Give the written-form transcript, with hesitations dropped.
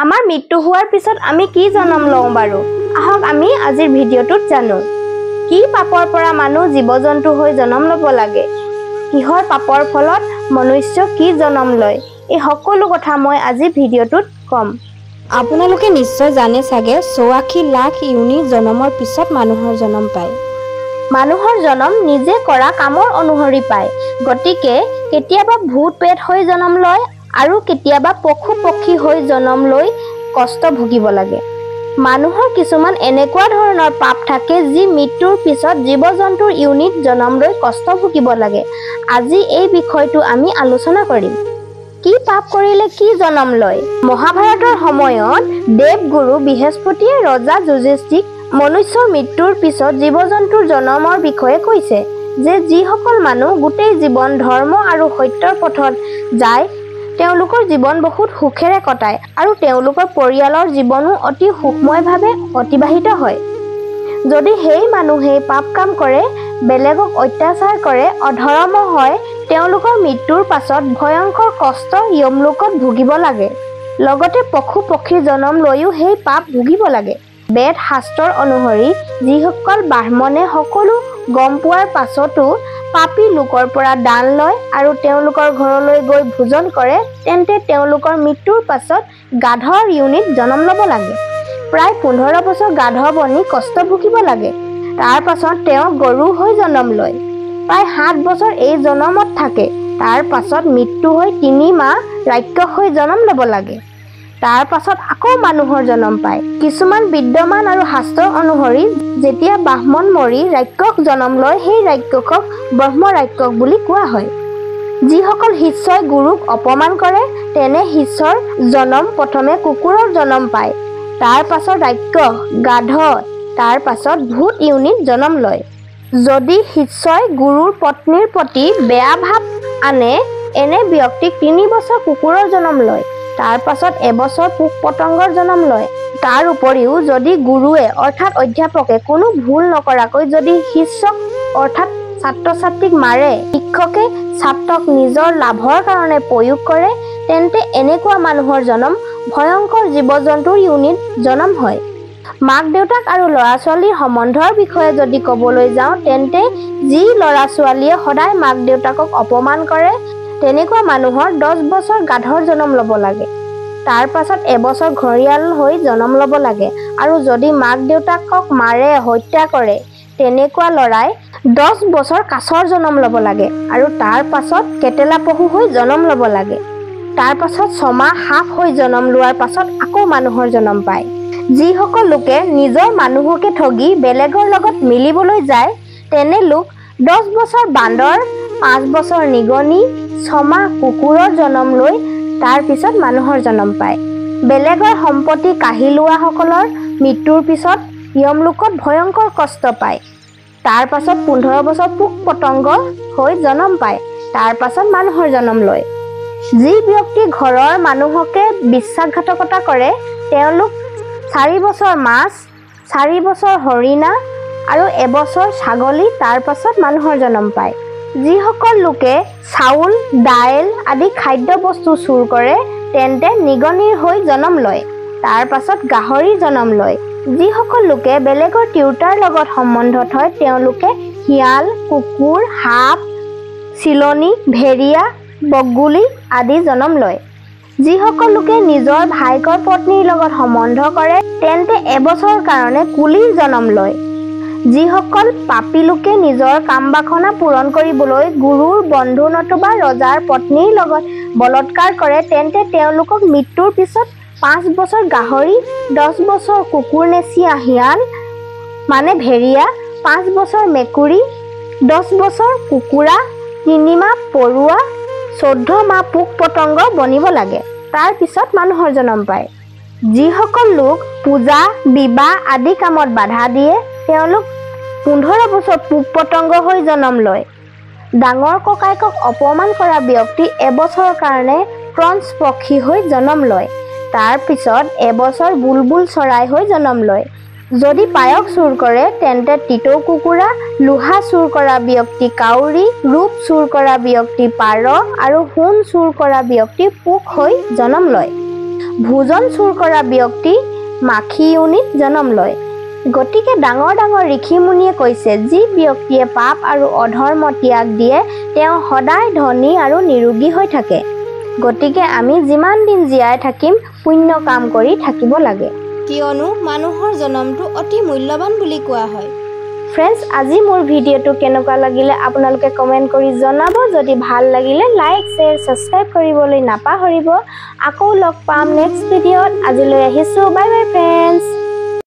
আমাৰ মৃত্যু হোৱাৰ পিছত আমি কি জন্ম লওঁ বাৰু? আহক আমি আজিৰ ভিডিঅ'টোত জানো। কি পাপৰ পৰা মানুহ জীৱ-জন্তু হৈ জন্ম ল'ব লাগে? কিহৰ পাপৰ ফলত মনুষ্য কি জন্ম লয়? এই সকলো কথা মই আজি ভিডিঅ'টোত ক'ম। আপোনালোকে নিশ্চয় জানে চাগে ৮৪ লাখ ইউনি জন্মৰ পিছত মানুহৰ জন্ম পায়। মানুহৰ জন্ম নিজে কৰা কামৰ অনুসৰি পায়। গতিকে কেতিয়াবা ভূত প্ৰেত হৈ জন্ম লয় আৰু কেতিয়াবা পশু পক্ষী হৈ জন্ম লৈ কষ্ট ভুগিব লাগে। মানুহৰ কিছুমান এনেকুৱা ধৰণৰ পাপ থাকে যি মৃত্যুৰ পিছত জীৱ-জন্তুৰ ইউনিট জন্ম লৈ কষ্ট ভুগিব লাগে। আজি এই বিষয়টো আমি আলোচনা কৰিম। কি পাপ কৰিলে কি জন্ম লয়? মহাভাৰতৰ সময়ত দেৱগুৰু বৃহস্পতিয়ে ৰজা যুধিষ্ঠিৰক মনুষ্যৰ মৃত্যুৰ পিছত জীৱ-জন্তুৰ জন্মৰ বিষয়ে কৈছে যে যিসকল মানুহ গোটেই জীৱন ধৰ্ম আৰু সত্যৰ পথত যায় তেওঁলোকৰ জীৱন বহুত সুখেৰে কটায় আৰু তেওঁলোকৰ পৰিয়ালৰ জীৱনো অতি সুখময়ভাৱে অতিবাহিত হয়। যদি সেই মানুহে পাপ কাম কৰে, বেলেগক অত্যাচাৰ কৰে, অধৰ্ম হয়, তেওঁলোকৰ মৃত্যুৰ পাছত ভয়ংকৰ কষ্ট যমলোকত ভুগিব লাগে। লগতে পশু পক্ষীৰ জন্ম লৈও সেই পাপ ভুগিব লাগে। বেদ শাস্ত্ৰৰ অনুসৰি যিসকল ব্ৰাহ্মণে সকলো গম পোৱাৰ পাছতো পাপী লোকৰ পৰা দান লয় আৰু তেওঁলোকৰ ঘৰলৈ গৈ ভোজন কৰে তেন্তে তেওঁলোকৰ মৃত্যুৰ পাছত গাধৰ ইউনিট জন্ম ল'ব লাগে। প্ৰায় ১৫ বছৰ গাধ বনি কষ্ট ভুগিব লাগে। তাৰ পাছত তেওঁ গৰু হৈ জন্ম লয়। প্ৰায় ৭ বছৰ এই জন্মত থাকে। তাৰ পাছত মৃত্যু হৈ ৩ মাহ ৰাক্ষস হৈ জন্ম ল'ব লাগে। তাৰ পাছত আকৌ মানুহৰ জন্ম পায়। কিছুমান বিদ্যমান আৰু শাস্ত্ৰ অনুসৰি যেতিয়া ব্ৰাহ্মণ মৰি ৰাক্ষস জন্ম লয় সেই ৰাক্ষসক ব্ৰহ্ম ৰাক্ষস বুলি কোৱা হয়। যিসকল শিষ্যই গুৰুক অপমান কৰে তেনে শিষ্যৰ জন্ম প্ৰথমে কুকুৰৰ জন্ম পায়। তাৰ পাছত ৰাক্ষস, গাধ, তাৰ পাছত ভূত ইউনিট জন্ম লয়। যদি শিষ্যই গুৰুৰ পত্নীৰ প্ৰতি বেয়া ভাৱ আনে এনে ব্যক্তিক ৩ বছৰ কুকুৰৰ জন্ম লয়। তাৰ পাছত এবছৰ পোক-পতংগৰ জন্ম লয়। তাৰ উপৰিও যদি গুৰুৱে অৰ্থাৎ অধ্যাপকে কোনো ভুল নকৰাকৈ যদি শিষ্যক অৰ্থাৎ ছাত্ৰ-ছাত্ৰীক মাৰে, শিক্ষকে ছাত্ৰক নিজৰ লাভৰ কাৰণে প্ৰয়োগ কৰে তেন্তে এনেকুৱা মানুহৰ জন্ম ভয়ংকৰ জীৱ-জন্তুৰ ইউনিট জন্ম হয়। মাক-দেউতাক আৰু ল'ৰা-ছোৱালীৰ সম্বন্ধৰ বিষয়ে যদি ক'বলৈ যাওঁ তেন্তে যি ল'ৰা-ছোৱালীয়ে সদায় মাক-দেউতাকক অপমান কৰে তেনেকুৱা মানুহৰ ১০ বছৰ গাধৰ জন্ম ল'ব লাগে। তাৰ পাছত এবছৰ ঘঁৰিয়াল হৈ জন্ম ল'ব লাগে আৰু যদি মাক-দেউতাকক মাৰে, হত্যা কৰে তেনেকুৱা ল'ৰাই ১০ বছৰ কাছৰ জন্ম ল'ব লাগে আৰু তাৰ পাছত কেটেলা পহু হৈ জন্ম ল'ব লাগে। তাৰ পাছত ৬ মাহ সাপ হৈ জন্ম লোৱাৰ পাছত আকৌ মানুহৰ জন্ম পায়। যিসকল লোকে নিজৰ মানুহকে ঠগি বেলেগৰ লগত মিলিবলৈ যায় তেনে লোক ১০ বছৰ বান্দৰ, ৫ বছৰ নিগনি, ৬ মাহ কুকুৰৰ জন্ম লৈ তাৰ পিছত মানুহৰ জন্ম পায়। বেলেগৰ সম্পত্তি কাঢ়ি লোৱাসকলৰ মৃত্যুৰ পিছত যমলোকত ভয়ংকৰ কষ্ট পায়। তাৰ পাছত ১৫ বছৰ পোক-পতংগ হৈ জন্ম পায়। তাৰ পাছত মানুহৰ জন্ম লয়। যি ব্যক্তি ঘৰৰ মানুহকে বিশ্বাসঘাতকতা কৰে তেওঁলোক ৪ বছৰ মাছ, ৪ বছৰ হৰিণা আৰু এবছৰ ছাগলী তাৰ পাছত মানুহৰ জন্ম পায়। যিসকল লোকে চাউল, দাইল আদি খাদ্য বস্তু চুৰ কৰে তেন্তে নিগনিৰ হৈ জন্ম লয়। তাৰ পাছত গাহৰি জন্ম লয়। যিসকল লোকে বেলেগৰ তিৰোতাৰ লগত সম্বন্ধ থয় তেওঁলোকে শিয়াল, কুকুৰ, সাপ, চিলনী, ভেড়ীয়া, বগলী আদি জন্ম লয়। যিসকল লোকে নিজৰ ভায়েকৰ পত্নীৰ লগত সম্বন্ধ কৰে তেন্তে এবছৰৰ কাৰণে কুলিৰ জন্ম লয়। যিসকল পাপী লোকে নিজৰ কামবাসনা পূৰণ কৰিবলৈ গুৰুৰ বন্ধু নতুবা ৰজাৰ পত্নীৰ লগত বলৎকাৰ কৰে তেন্তে তেওঁলোকক মৃত্যুৰ পিছত ৫ বছৰ গাহৰি, ১০ বছৰ কুকুৰনেচীয়া শিয়াল মানে ভেড়ীয়া, ৫ বছৰ মেকুৰী, ১০ বছৰ কুকুৰা, ৩ মাহ পৰুৱা, ১৪ মাহ পোক-পতংগ বনিব লাগে। তাৰ পিছত মানুহৰ জন্ম পায়। যিসকল লোক পূজা, বিবাহ আদি কামত বাধা দিয়ে তেওঁলোক ১৫ বছৰ পোক-পতংগ হৈ জন্ম লয়। ডাঙৰ ককায়েকক অপমান কৰা ব্যক্তি এবছৰৰ কাৰণে ক্ৰঞ্চ পক্ষী হৈ জন্ম লয়। তাৰ পিছত এবছৰ বুলবুল চৰাই হৈ জন্ম লয়। যদি পায়স চুৰ কৰে তেন্তে তিতৌ কুকুৰা, লোহা চুৰ কৰা ব্যক্তি কাউৰী, ৰূপ চুৰ কৰা ব্যক্তি পাৰ আৰু সোণ চুৰ কৰা ব্যক্তি পোক হৈ জন্ম লয়। ভোজন চুৰ কৰা ব্যক্তি মাখি যোনিত জন্ম লয়। গতিকে ডাঙৰ ডাঙৰ ঋষি মুনিয়ে কৈছে যি ব্যক্তিয়ে পাপ আৰু অধৰ্ম ত্যাগ দিয়ে তেওঁ সদায় ধনী আৰু নিৰোগী হৈ থাকে। গতিকে আমি যিমান দিন জীয়াই থাকিম পুণ্য কাম কৰি থাকিব লাগে, কিয়নো মানুহৰ জন্মটো অতি মূল্যৱান বুলি কোৱা হয়। ফ্ৰেণ্ডছ, আজি মোৰ ভিডিঅ'টো কেনেকুৱা লাগিলে আপোনালোকে কমেণ্ট কৰি জনাব। যদি ভাল লাগিলে লাইক শ্বেয়াৰ ছাবস্ক্ৰাইব কৰিবলৈ নাপাহৰিব। আকৌ লগ পাম নেক্সট ভিডিঅ'ত। আজিলৈ আহিছোঁ, বাই বাই ফ্ৰেণ্ডছ।